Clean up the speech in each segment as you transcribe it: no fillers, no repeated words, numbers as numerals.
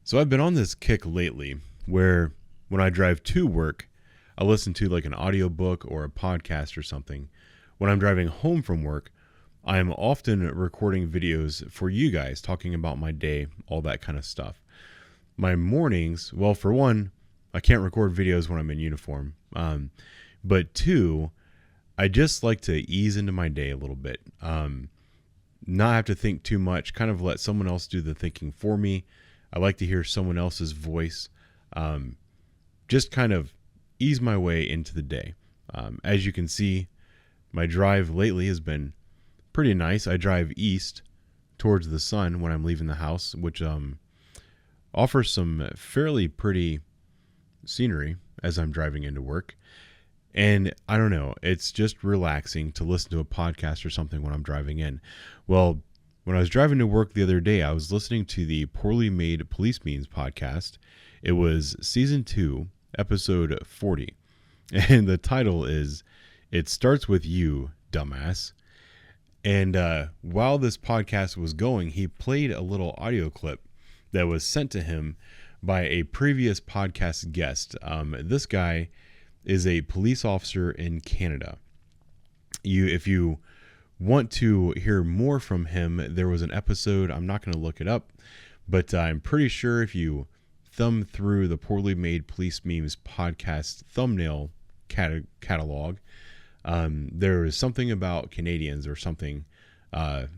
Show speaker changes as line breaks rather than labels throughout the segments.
So I've been on this kick lately where when I drive to work, I listen to like an audiobook or a podcast or something. When I'm driving home from work, I am often recording videos for you guys, talking about my day, all that kind of stuff. My mornings, well, for one, I can't record videos when I'm in uniform. But two, I just like to ease into my day a little bit. Not have to think too much, kind of let someone else do the thinking for me. I like to hear someone else's voice, just kind of ease my way into the day. As you can see, my drive lately has been pretty nice. I drive east towards the sun when I'm leaving the house, which offers some fairly pretty scenery as I'm driving into work. And I don't know, it's just relaxing to listen to a podcast or something when I'm driving in. Well, when I was driving to work the other day, I was listening to the Poorly Made Police Memes podcast. It was season 2, episode 40. And the title is, "It Starts With You, Dumbass." And while this podcast was going, he played a little audio clip that was sent to him by a previous podcast guest. This guy is a police officer in Canada. If you want to hear more from him, there was an episode, I'm not going to look it up, but I'm pretty sure if you thumb through the Poorly Made Police Memes podcast thumbnail catalog, there was something about Canadians or something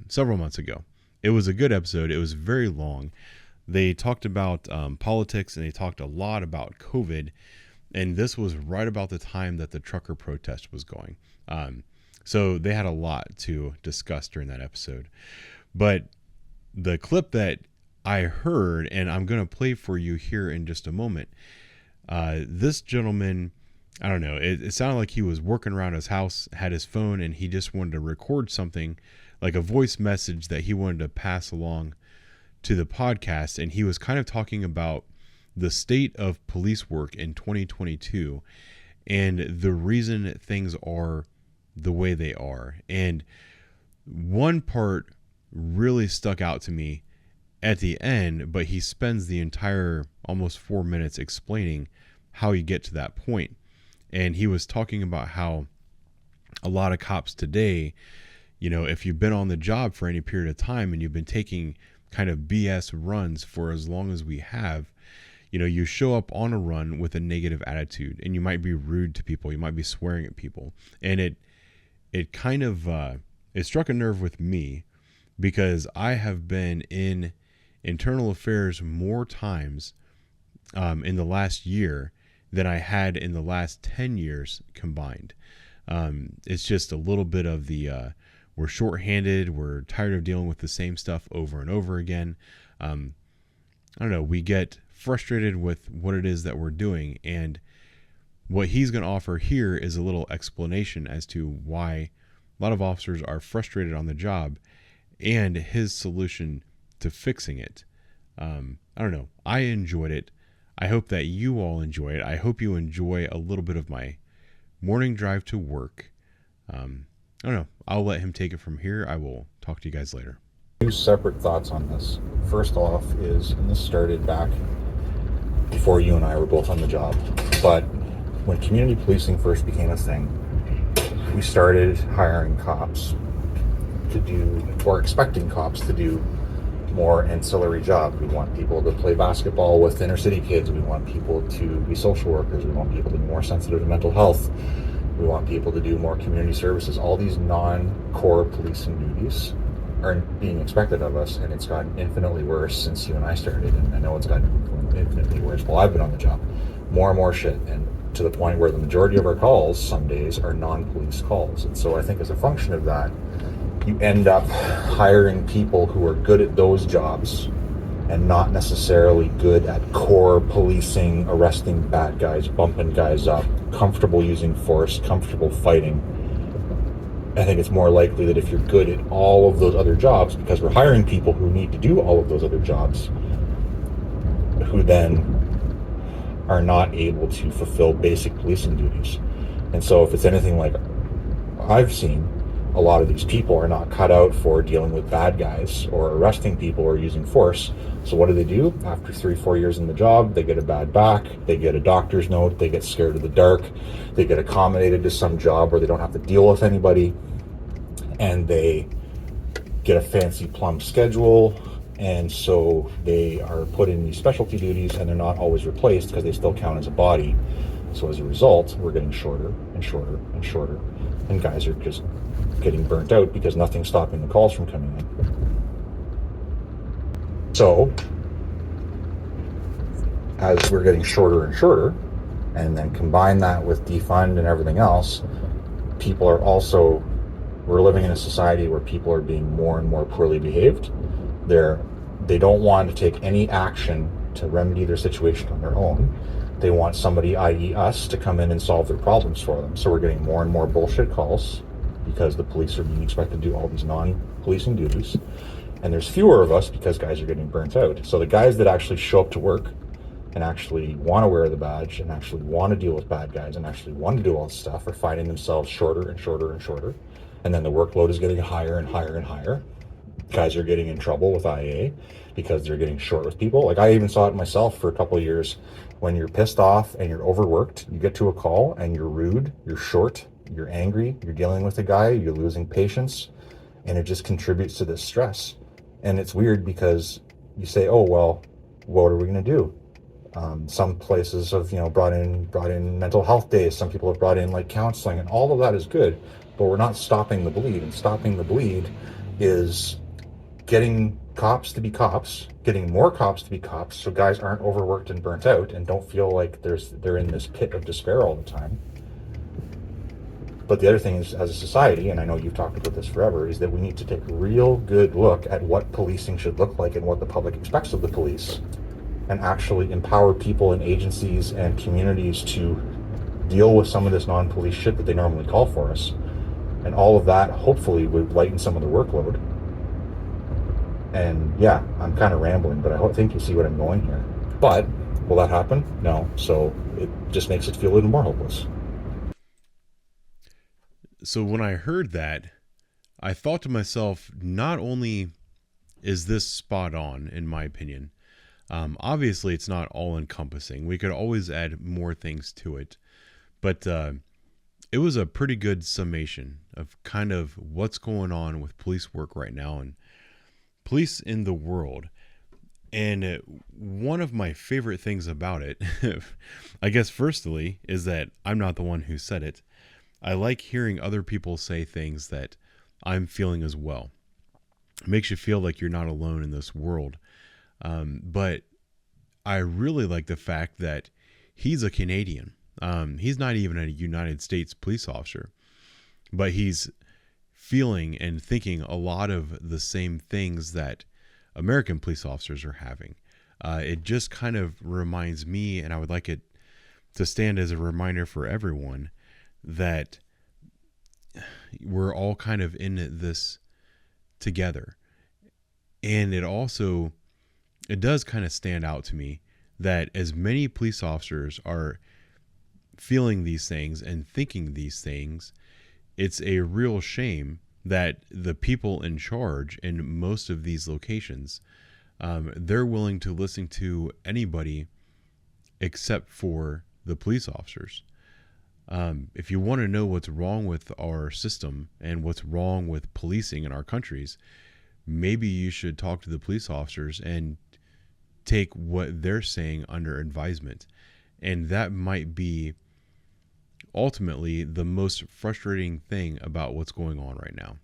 several months ago. It was a good episode. It was very long. They talked about politics, and they talked a lot about COVID, and this was right about the time that the trucker protest was going. So they had a lot to discuss during that episode. But the clip that I heard, and I'm going to play for you here in just a moment, this gentleman, I don't know, it sounded like he was working around his house, had his phone, and he just wanted to record something, like a voice message that he wanted to pass along to the podcast. And he was kind of talking about the state of police work in 2022 and the reason things are the way they are. And one part really stuck out to me at the end, but he spends the entire almost 4 minutes explaining how you get to that point. And he was talking about how a lot of cops today, you know, if you've been on the job for any period of time and you've been taking kind of BS runs for as long as we have, you know, you show up on a run with a negative attitude, and you might be rude to people. You might be swearing at people. And it kind of, it struck a nerve with me, because I have been in internal affairs more times in the last year than I had in the last 10 years combined. It's just a little bit of the, we're shorthanded. We're tired of dealing with the same stuff over and over again. I don't know. We get frustrated with what it is that we're doing. And what he's going to offer here is a little explanation as to why a lot of officers are frustrated on the job and his solution to fixing it. I don't know. I enjoyed it. I hope that you all enjoy it. I hope you enjoy a little bit of my morning drive to work. I don't know. I'll let him take it from here. I will talk to you guys later.
Two separate thoughts on this. First off is, and this started back before you and I were both on the job, but when community policing first became a thing, we started hiring cops to do, or expecting cops to do, more ancillary jobs. We want people to play basketball with inner city kids. We want people to be social workers. We want people to be more sensitive to mental health. We want people to do more community services. All these non-core policing duties are being expected of us, and it's gotten infinitely worse since you and I started, and I know it's gotten infinitely worse while I've been on the job. More and more shit, and to the point where the majority of our calls some days are non-police calls. And so I think as a function of that, you end up hiring people who are good at those jobs and not necessarily good at core policing, arresting bad guys, bumping guys up, comfortable using force, comfortable fighting. I think it's more likely that if you're good at all of those other jobs, because we're hiring people who need to do all of those other jobs, who then are not able to fulfill basic policing duties. And so if it's anything like I've seen, a lot of these people are not cut out for dealing with bad guys or arresting people or using force. So what do? After 3-4 years in the job, they get a bad back, they get a doctor's note, they get scared of the dark, they get accommodated to some job where they don't have to deal with anybody, and they get a fancy plum schedule, and so they are put in these specialty duties, and they're not always replaced because they still count as a body. So as a result, we're getting shorter and shorter and shorter, and guys are just getting burnt out because nothing's stopping the calls from coming in. So as we're getting shorter and shorter, and then combine that with defund and everything else, we're living in a society where people are being more and more poorly behaved. They don't want to take any action to remedy their situation on their own. They want somebody, i.e. us, to come in and solve their problems for them. So we're getting more and more bullshit calls because the police are being expected to do all these non-policing duties. And there's fewer of us because guys are getting burnt out. So the guys that actually show up to work and actually want to wear the badge and actually want to deal with bad guys and actually want to do all this stuff are finding themselves shorter and shorter and shorter. And then the workload is getting higher and higher and higher. Guys are getting in trouble with IA because they're getting short with people. Like, I even saw it myself for a couple of years. When you're pissed off and you're overworked, you get to a call and you're rude, you're short, you're angry, you're dealing with a guy, you're losing patience, and it just contributes to this stress. And it's weird because you say, oh, well, what are we going to do? Some places have, brought in mental health days. Some people have brought in like counseling, and all of that is good, but we're not stopping the bleed. And stopping the bleed is getting cops to be cops, getting more cops to be cops, so guys aren't overworked and burnt out and don't feel like they're in this pit of despair all the time. But the other thing is, as a society, and I know you've talked about this forever, is that we need to take a real good look at what policing should look like and what the public expects of the police, and actually empower people and agencies and communities to deal with some of this non-police shit that they normally call for us. And all of that hopefully would lighten some of the workload. And yeah, I'm kind of rambling, but I think you see what I'm going here. But will that happen? No. So it just makes it feel a little more hopeless.
So when I heard that, I thought to myself, not only is this spot on, in my opinion, obviously it's not all encompassing. We could always add more things to it, but it was a pretty good summation of kind of what's going on with police work right now and police in the world. And one of my favorite things about it, I guess firstly, is that I'm not the one who said it. I like hearing other people say things that I'm feeling as well. It makes you feel like you're not alone in this world. But I really like the fact that he's a Canadian. He's not even a United States police officer, but he's feeling and thinking a lot of the same things that American police officers are having. It just kind of reminds me, and I would like it to stand as a reminder for everyone, that we're all kind of in this together. And it does kind of stand out to me that as many police officers are feeling these things and thinking these things, it's a real shame that the people in charge in most of these locations, they're willing to listen to anybody except for the police officers. If you want to know what's wrong with our system and what's wrong with policing in our countries, maybe you should talk to the police officers and take what they're saying under advisement. And that might be ultimately the most frustrating thing about what's going on right now.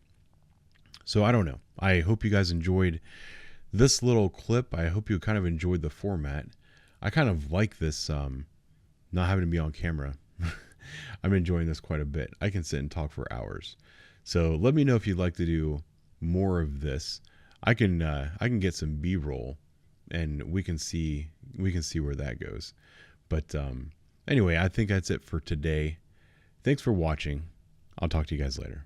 So I don't know. I hope you guys enjoyed this little clip. I hope you kind of enjoyed the format. I kind of like this, not having to be on camera. I'm enjoying this quite a bit. I can sit and talk for hours. So let me know if you'd like to do more of this. I can get some B-roll and we can see where that goes. But anyway, I think that's it for today. Thanks for watching. I'll talk to you guys later.